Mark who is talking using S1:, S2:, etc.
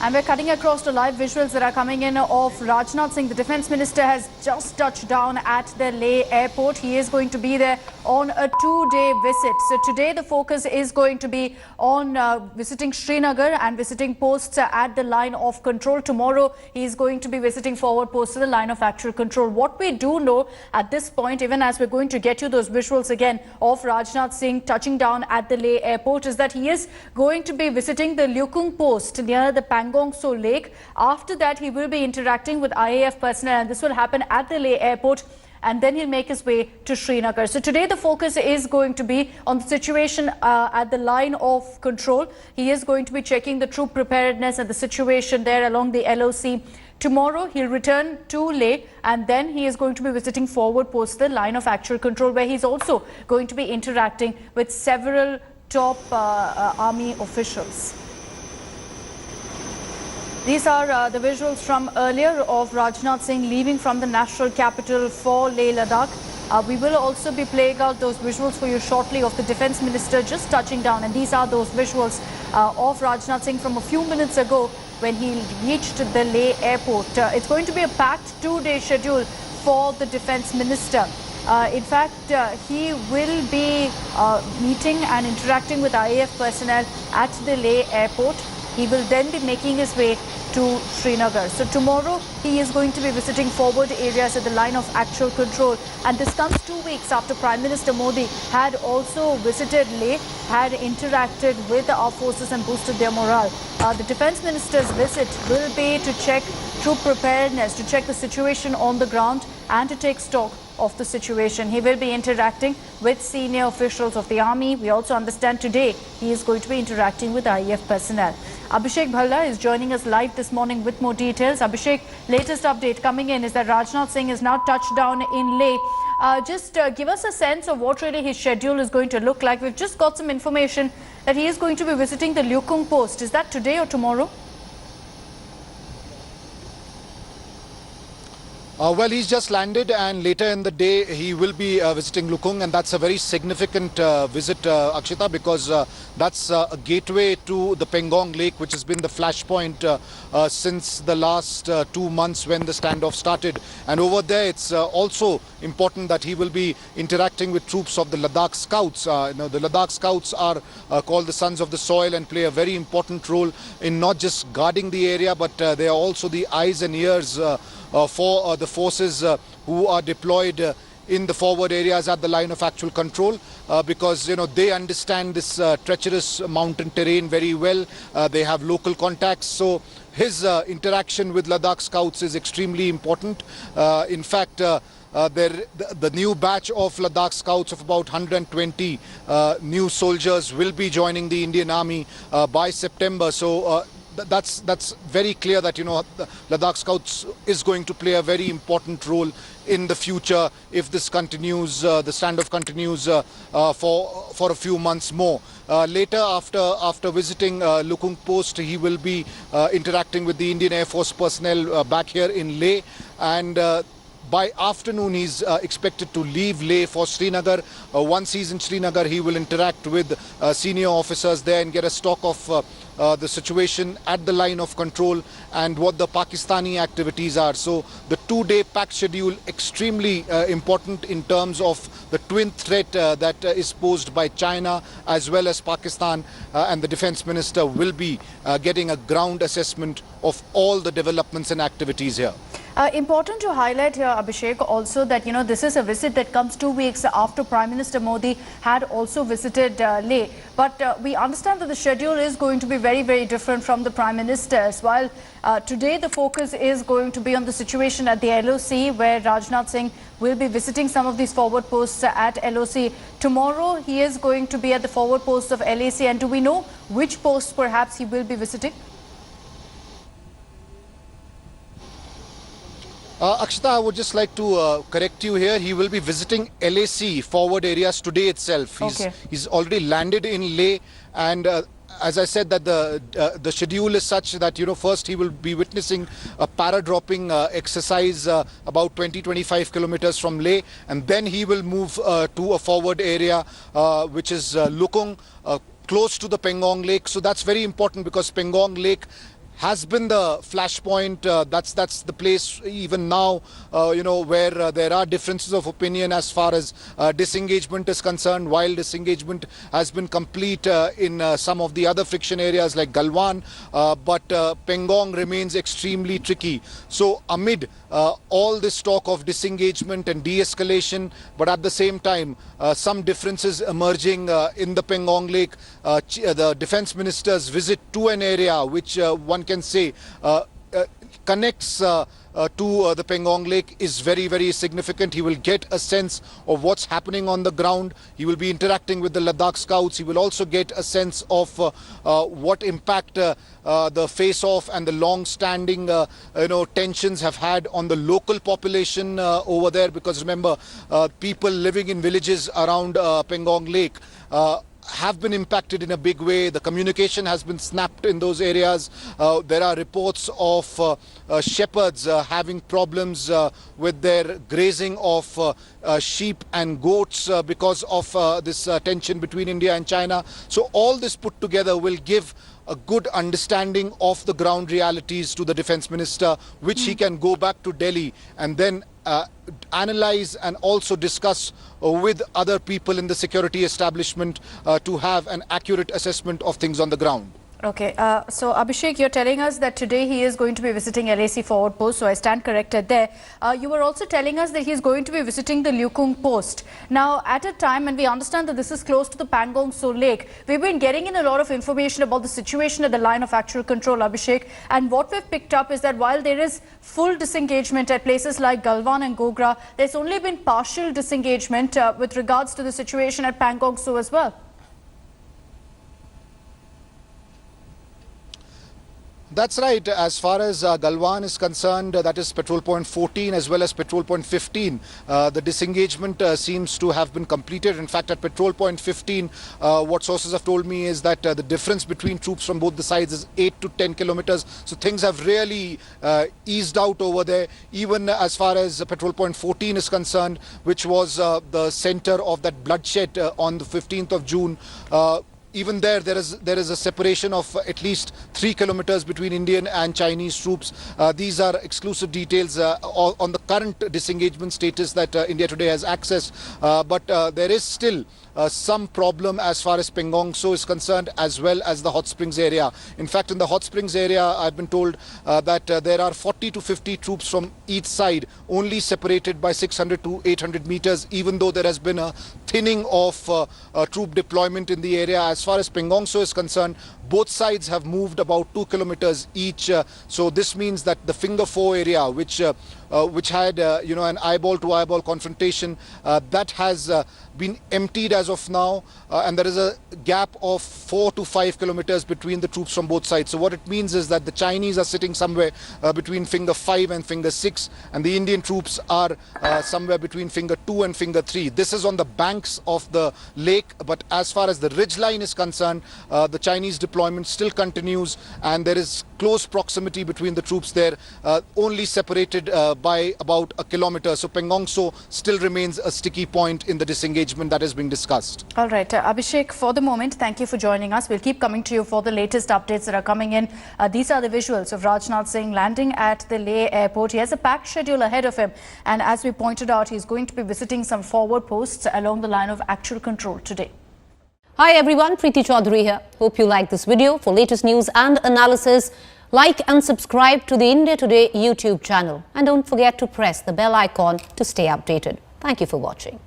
S1: And we're cutting across to live visuals that are coming in of Rajnath Singh. The Defence Minister has just touched down at the Leh airport. He is going to be there on a two-day visit. So today the focus is going to be on visiting Srinagar and visiting posts at the line of control. Tomorrow he is going to be visiting forward posts at the line of actual control. What we do know at this point, even as we're going to get you those visuals again of Rajnath Singh touching down at the Leh airport, is that he is going to be visiting the Lyukung post near the Pangong So Lake. After that, he will be interacting with IAF personnel, and this will happen at the Leh airport, and then he'll make his way to Srinagar. So today the focus is going to be on the situation at the line of control. He is going to be checking the troop preparedness and the situation there along the LOC. Tomorrow he'll return to Leh, and then he is going to be visiting forward posts, the line of actual control, where he's also going to be interacting with several top army officials. These are the visuals from earlier of Rajnath Singh leaving from the national capital for Leh Ladakh. We will also be playing out those visuals for you shortly of the Defence Minister just touching down. And these are those visuals of Rajnath Singh from a few minutes ago when he reached the Leh airport. It's going to be a packed two-day schedule for the Defence Minister. In fact, he will be meeting and interacting with IAF personnel at the Leh airport. He will then be making his way to Srinagar. So tomorrow he is going to be visiting forward areas at the line of actual control, and this comes 2 weeks after Prime Minister Modi had also visited Leh, had interacted with our forces and boosted their morale. The Defence Minister's visit will be to check troop preparedness, to check the situation on the ground and to take stock of the situation. He will be interacting with senior officials of the army. We also understand today he is going to be interacting with IAF personnel. Abhishek Bhalla is joining us live this morning with more details. Abhishek, latest update coming in is that Rajnath Singh is now touched down in Leh. Just give us a sense of what really his schedule is going to look like. We've just got some information that he is going to be visiting the Lyukung post. Is that today or tomorrow?
S2: Well, he's just landed, and later in the day he will be visiting Lyukung, and that's a very significant visit, Akshita, because that's a gateway to the Pangong Lake, which has been the flashpoint since the last 2 months when the standoff started. And over there, it's also important that he will be interacting with troops of the Ladakh Scouts. The Ladakh Scouts are called the Sons of the Soil and play a very important role in not just guarding the area, but they are also the eyes and ears for the forces who are deployed in the forward areas at the line of actual control, because they understand this treacherous mountain terrain very well. They have local contacts, so his interaction with Ladakh Scouts is extremely important. In fact, the new batch of Ladakh Scouts of about 120 new soldiers will be joining the Indian Army by September. So that's very clear that the Ladakh Scouts is going to play a very important role in the future if this continues, the standoff continues for a few months more. Later, after visiting Lyukung post, he will be interacting with the Indian Air Force personnel back here in Leh, and by afternoon he's expected to leave Leh for Srinagar. Once he's in Srinagar, he will interact with senior officers there and get a stock of the situation at the line of control and what the Pakistani activities are. So the two-day packed schedule extremely important in terms of the twin threat that is posed by China as well as Pakistan, and the Defence Minister will be getting a ground assessment of all the developments and activities here.
S1: Important to highlight here, Abhishek, also that this is a visit that comes 2 weeks after Prime Minister Modi had also visited Leh. But we understand that the schedule is going to be very, very different from the Prime Minister's. While today the focus is going to be on the situation at the LOC, where Rajnath Singh will be visiting some of these forward posts at LOC. Tomorrow he is going to be at the forward posts of LAC. And do we know which posts perhaps he will be visiting?
S2: Akshita, I would just like to correct you here. He will be visiting LAC forward areas today itself. He's already landed in Leh, and as I said, that the schedule is such that first he will be witnessing a para-dropping exercise about 20-25 kilometers from Leh, and then he will move to a forward area which is Lyukung, close to the Pangong Lake. So that's very important because Pangong Lake has been the flashpoint. That's the place even now, where there are differences of opinion as far as disengagement is concerned. While disengagement has been complete in some of the other friction areas like Galwan, but Pangong remains extremely tricky. So amid all this talk of disengagement and de-escalation, but at the same time some differences emerging in the Pangong Lake, the defense minister's visit to an area which one can say connects to the Pangong Lake is very, very significant. He will get a sense of what's happening on the ground. He will be interacting with the Ladakh scouts. He will also get a sense of what impact the face-off and the long-standing tensions have had on the local population over there. Because remember, people living in villages around Pangong Lake have been impacted in a big way. The communication has been snapped in those areas. There are reports of shepherds having problems with their grazing of sheep and goats because of this tension between India and China. So all this put together will give a good understanding of the ground realities to the defense minister, which he can go back to Delhi and then analyze and also discuss with other people in the security establishment to have an accurate assessment of things on the ground.
S1: Okay, so Abhishek, you're telling us that today he is going to be visiting LAC forward post, so I stand corrected there. You were also telling us that he is going to be visiting the Lukung post. Now, at a time, and we understand that this is close to the Pangong So Lake, we've been getting in a lot of information about the situation at the line of actual control, Abhishek, and what we've picked up is that while there is full disengagement at places like Galwan and Gogra, there's only been partial disengagement with regards to the situation at Pangong So as well.
S2: That's right. As far as Galwan is concerned, that is patrol point 14 as well as patrol point 15. The disengagement seems to have been completed. In fact, at patrol point 15, what sources have told me is that the difference between troops from both the sides is 8 to 10 kilometers. So things have really eased out over there. Even as far as patrol point 14 is concerned, which was the center of that bloodshed on the 15th of June, even there is a separation of at least 3 kilometers between Indian and Chinese troops. These are exclusive details on the current disengagement status that India today has access. But there is still some problem as far as Pangong So is concerned, as well as the hot springs area. In fact, in the hot springs area, I've been told that there are 40 to 50 troops from each side, only separated by 600 to 800 meters, even though there has been a thinning of troop deployment in the area. As far as Pangong So is concerned, both sides have moved about 2 kilometers each. So this means that the Finger 4 area, which had an eyeball to eyeball confrontation, that has been emptied as of now, and there is a gap of 4 to 5 kilometers between the troops from both sides. So what it means is that the Chinese are sitting somewhere between Finger 5 and Finger 6, and the Indian troops are somewhere between Finger 2 and Finger 3. This is on the banks of the lake, but as far as the ridge line is concerned, the Chinese deployment still continues, and there is close proximity between the troops there, only separated by about a kilometer. So Pangong So still remains a sticky point in the disengagement that is being discussed.
S1: All right, Abhishek, for the moment, thank you for joining us. We'll keep coming to you for the latest updates that are coming in. These are the visuals of Rajnath Singh landing at the Leh airport. He has a packed schedule ahead of him, and as we pointed out, he's going to be visiting some forward posts along the line of actual control today.
S3: Hi everyone, Preeti Chaudhary here. Hope you like this video. For latest news and analysis, like and subscribe to the India Today YouTube channel. And don't forget to press the bell icon to stay updated. Thank you for watching.